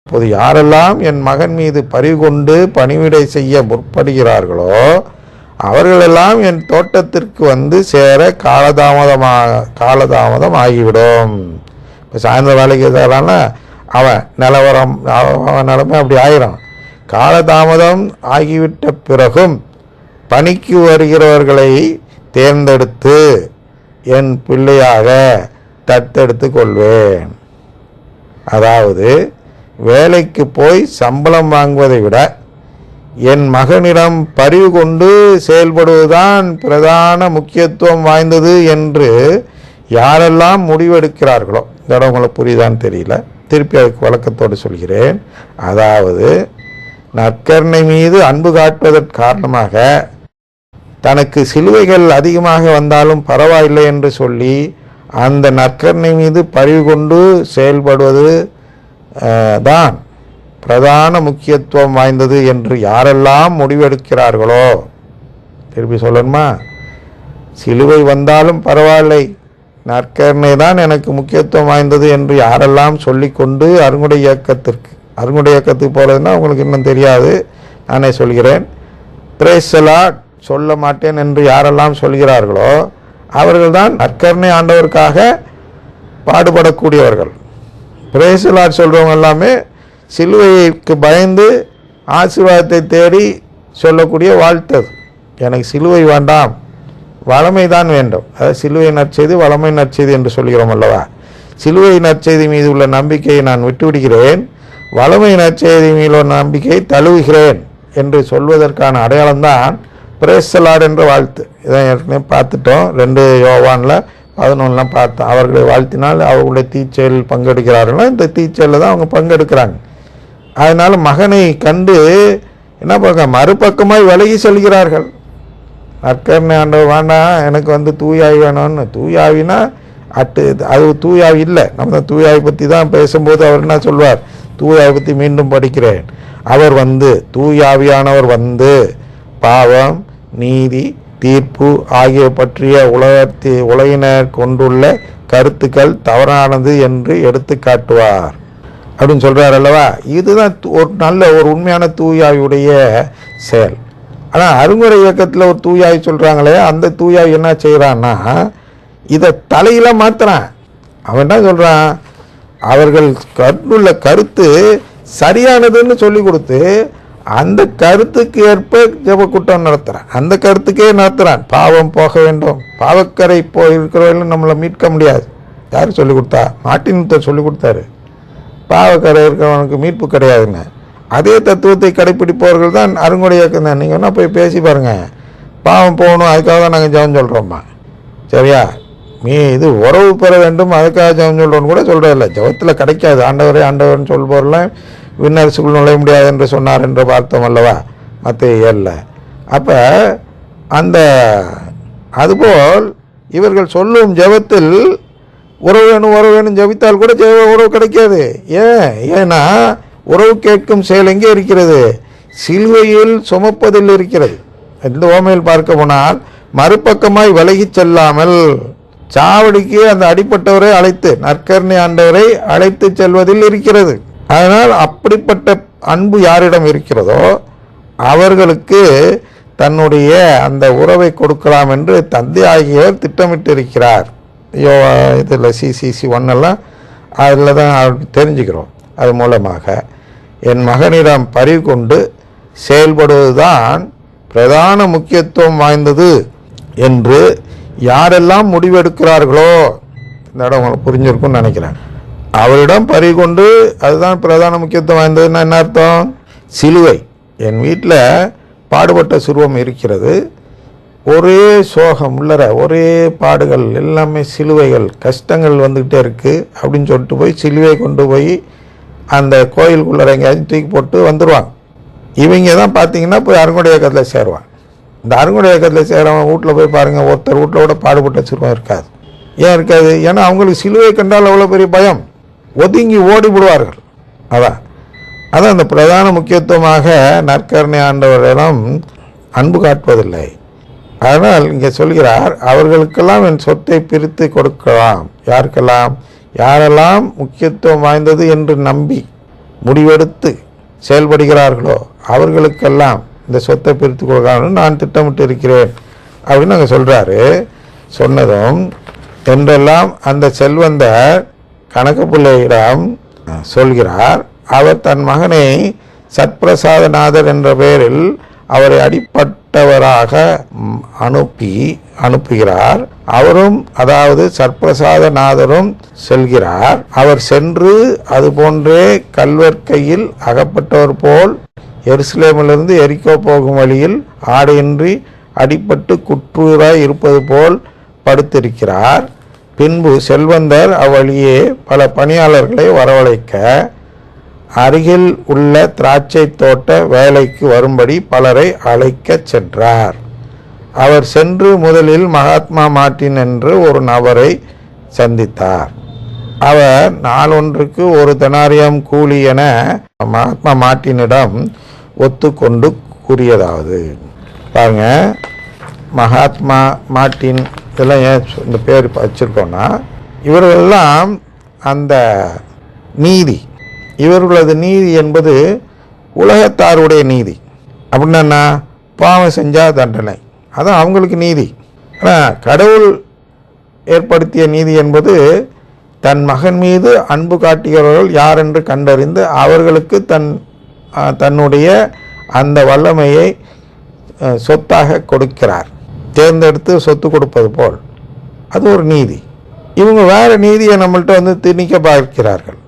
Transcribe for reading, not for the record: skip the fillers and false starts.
இப்போது யாரெல்லாம் என் மகன் மீது பறிகொண்டு பணிவிடை செய்ய முற்படுகிறார்களோ அவர்களெல்லாம் என் தோட்டத்திற்கு வந்து சேர காலதாமதம் ஆகிவிடும். இப்போ சாயந்தர வேலைக்கு தரானா அவன் நிலைமை அப்படி ஆயிரும். காலதாமதம் ஆகிவிட்ட பிறகும் பணிக்கு வருகிறவர்களை தேர்ந்தெடுத்து என் பிள்ளையாக தத்தெடுத்து கொள்வேன். அதாவது வேலைக்கு போய் சம்பளம் வாங்குவதை விட என் மகனிடம் பரிவு கொண்டு செயல்படுவதுதான் பிரதான முக்கியத்துவம் வாய்ந்தது என்று யாரெல்லாம் முடிவெடுக்கிறார்களோ, இந்த இடம் உங்களுக்கு புரியுதான்னு தெரியல, திருப்பி அதுக்கு வழக்கத்தோடு சொல்கிறேன். அதாவது நற்கருணை மீது அன்பு காட்டுவதற்கு காரணமாக தனக்கு சிலுவைகள் அதிகமாக வந்தாலும் பரவாயில்லை என்று சொல்லி அந்த நற்கருணை மீது பரிவு கொண்டு செயல்படுவது தான் பிரதான முக்கியத்துவம் வாய்ந்தது என்று யாரெல்லாம் முடிவெடுக்கிறார்களோ, திருப்பி சொல்லணுமா, சிலுவை வந்தாலும் பரவாயில்லை நற்கருணை தான் எனக்கு முக்கியத்துவம் வாய்ந்தது என்று யாரெல்லாம் சொல்லிக்கொண்டு அருங்குடை இயக்கத்துக்கு போகிறதுனா உங்களுக்கு இன்னும் தெரியாது, நானே சொல்கிறேன். பிரேஸ் தி லார்ட் சொல்ல மாட்டேன் என்று யாரெல்லாம் சொல்கிறார்களோ அவர்கள்தான் நற்கருணை ஆண்டவருக்காக பாடுபடக்கூடியவர்கள். பிரேஸ் தி லார்ட் சொல்கிறவங்க எல்லாமே சிலுவைக்கு பயந்து ஆசீர்வாதத்தை தேடி சொல்லக்கூடிய வாழ்த்தது. எனக்கு சிலுவை வேண்டாம், வளமை தான் வேண்டும். அதாவது சிலுவை நற்செய்தி வளமை நற்செய்தி என்று சொல்கிறோம் அல்லவா. சிலுவை நற்செய்தி மீது உள்ள நம்பிக்கையை நான் விட்டுவிடுகிறேன், வளமை நற்செய்தி மீது உள்ள நம்பிக்கையை தழுவுகிறேன் என்று சொல்வதற்கான அடையாளம்தான் பிரேஸ் தி லார்ட் என்ற வாழ்த்து. இதை ஏற்கனவே பார்த்துட்டோம், 2 யோவானில் 11 பார்த்தோம். அவர்களை வாழ்த்தினால் அவர்களுடைய தீச்செயலில் பங்கெடுக்கிறார்கள். இந்த தீச்செயலில் தான் அவங்க பங்கெடுக்கிறாங்க. அதனால் மகனை கண்டு என்ன பார்க்க மறுபக்கமாய் விலகி செல்கிறார்கள். நற்கருணை ஆண்டவர் வேண்டாம், எனக்கு தூயாவி வேணும்னு. தூயாவினா அது தூயாவி இல்லை. நம்ம தான் தூயாவி பற்றி தான் பேசும்போது அவர் என்ன சொல்வார், தூயாவி பற்றி மீண்டும் படிக்கிறேன். அவர் தூயாவியானவர் பாவம், நீதி, தீர்ப்பு ஆகிய பற்றிய உலகினர் கொண்டுள்ள கருத்துக்கள் தவறானது என்று எடுத்து காட்டுவார் அப்படின்னு சொல்றார் அல்லவா. இதுதான் ஒரு உண்மையான தூயாவியுடைய செயல். ஆனால் அருங்குறை இயக்கத்தில் ஒரு தூயாவி சொல்றாங்களே, அந்த தூயாவி என்ன செய்யறான்னா இதை தலையில மாத்துறான். அவன் என்ன சொல்றான், அவர்கள் கருத்துள்ள கருத்து சரியானதுன்னு சொல்லி கொடுத்து அந்த கருத்துக்கு ஏற்ப ஜெப கூட்டம் நடத்துகிறான். அந்த கருத்துக்கே நடத்துகிறான். பாவம் போக வேண்டும், பாவக்கரை இருக்கிறவர்களும் நம்மளை மீட்க முடியாது. யார் சொல்லிக் கொடுத்தா? மார்ட்டின் லூத்தர் சொல்லிக் கொடுத்தாரு. பாவக்கரை இருக்கிறவனுக்கு மீட்பு கிடையாதுன்னு. அதே தத்துவத்தை கடைப்பிடிப்பவர்கள் தான் அருங்குடை இயக்கம் தான். நீங்கள் வேணா போய் பேசி பாருங்கள். பாவம் போகணும் அதுக்காக தான் நாங்கள் ஜெபம் சொல்கிறோம்மா, சரியா? இது உறவு பெற வேண்டும் அதுக்காக ஜெபம் சொல்கிறோன்னு கூட சொல்கிறதில்ல. ஜெபத்தில் கிடைக்காது. ஆண்டவர்னு சொல்பவரெல்லாம் விண்ணரசுக்குள் நுழைய முடியாது என்று சொன்னார் என்று பார்த்தோம் அல்லவா மத்தேயு 7. அப்போ அதுபோல் இவர்கள் சொல்லும் ஜெபத்தில் உறவு வேணும் ஜெபித்தால் கூட உறவு கிடைக்காது. ஏன்னா உறவு கேட்கும் செயல் எங்கே இருக்கிறது? சிலுவையில் சுமப்பதில் இருக்கிறது. இந்த ஓமையில் பார்க்க போனால் மறுபக்கமாய் விலகி செல்லாமல் சாவடிக்கு அந்த அடிப்பட்டவரை அழைத்து நற்கருணை ஆண்டவரை அழைத்து செல்வதில் இருக்கிறது. அதனால் அப்படிப்பட்ட அன்பு யாரிடம் இருக்கிறதோ அவர்களுக்கு தன்னுடைய அந்த உறவை கொடுக்கலாம் என்று தந்தை ஆகியவர் திட்டமிட்டு இருக்கிறார். இதில் CCC 1 அதில் தான் தெரிஞ்சுக்கிறோம். அது மூலமாக என் மகனிடம் பரிவு கொண்டு செயல்படுவதுதான் பிரதான முக்கியத்துவம் வாய்ந்தது என்று யாரெல்லாம் முடிவெடுக்கிறார்களோ, இந்த இடம் உங்களுக்கு புரிஞ்சிருக்கும்னு நினைக்கிறேன். அவரிடம் பறி கொண்டு அதுதான் பிரதான முக்கியத்துவம் வாய்ந்ததுன்னா என்ன அர்த்தம்? சிலுவை. என் வீட்டில் பாடுபட்ட சுருவம் இருக்கிறது, ஒரே சோகம் உள்ளற, ஒரே பாடுகள், எல்லாமே சிலுவைகள், கஷ்டங்கள் வந்துக்கிட்டே இருக்குது அப்படின்னு சொல்லிட்டு போய் சிலுவை கொண்டு போய் அந்த கோயிலுக்குள்ளே எங்கேயாச்சும் தூக்கி போட்டு வந்துடுவாங்க. இவங்க தான் பார்த்தீங்கன்னா போய் அருங்குடை இயக்கத்தில் சேருவாங்க. இந்த அருங்குடை இயக்கத்தில் சேரவங்க வீட்டில் போய் பாருங்கள், ஒருத்தர் வீட்டில் கூட பாடுபட்ட சுருவம் இருக்காது. ஏன் இருக்காது? ஏன்னா அவங்களுக்கு சிலுவை கண்டால் அவ்வளோ பெரிய பயம், ஒதுங்கி ஓடி விடுவார்கள். அதான் அந்த பிரதான முக்கியத்துவமாக நற்கருணை ஆண்டவரிடம் அன்பு காட்டுவதில்லை. அதனால் இங்கே சொல்கிறார், அவர்களுக்கெல்லாம் என் சொத்தை பிரித்து கொடுக்கலாம். யாருக்கெல்லாம்? யாரெல்லாம் முக்கியத்துவம் வாய்ந்தது என்று நம்பி முடிவெடுத்து செயல்படுகிறார்களோ அவர்களுக்கெல்லாம் இந்த சொத்தை பிரித்து கொடுக்கணும்னு நான் திட்டமிட்டு இருக்கிறேன் அப்படின்னு அங்கே சொல்கிறாரு. சொன்னதும் என்றெல்லாம் அந்த செல்வந்தர் கணக்கு பிள்ளையிடம் சொல்கிறார். அவர் தன் மகனை சத்பிரசாதநாதர் என்ற பெயரில் அவரை அடிப்பட்டவராக அனுப்புகிறார். அவரும் அதாவது சத்பிரசாதநாதரும் செல்கிறார். அவர் சென்று அதுபோன்றே கல்வர்க்கையில் அகப்பட்டவர் போல் எருசலேமிலிருந்து எரிக்கோ போகும் வழியில் ஆடையின்றி அடிபட்டு குற்றூராய் இருப்பது போல் படுத்திருக்கிறார். பின்பு செல்வந்தர் அவ்வழியே பல பணியாளர்களை வரவழைக்க அருகில் உள்ள திராட்சை தோட்ட வேலைக்கு வரும்படி பலரை அழைக்கச் சென்றார். அவர் சென்று முதலில் மகாத்மா மார்ட்டின் என்று ஒரு நபரை சந்தித்தார். அவர் நாளொன்றுக்கு 1 தெனாரியம் கூலி என மகாத்மா மார்ட்டினிடம் ஒத்துக்கொண்டு கூறியதாவது. பாருங்க, மகாத்மா மார்ட்டின் இதெல்லாம் ஏன் இந்த பேர் வச்சுருக்கோன்னா, இவர்களெல்லாம் அந்த நீதி, இவர்களது நீதி என்பது உலகத்தாருடைய நீதி. அப்படின்னா பாவம் செஞ்சால் தண்டனை, அதான் அவங்களுக்கு நீதி. ஆனால் கடவுள் ஏற்படுத்திய நீதி என்பது தன் மகன் மீது அன்பு காட்டுகிறவர்கள் யார் என்று கண்டறிந்து அவர்களுக்கு தன்னுடைய அந்த வல்லமையை சொத்தாக கொடுக்கிறார். தேர்ந்தெடுத்து சொத்து கொடுப்பது போல் அது ஒரு நீதி. இவங்க வேறு நீதியை நம்மள்கிட்ட திணிக்க பார்க்கிறார்கள்.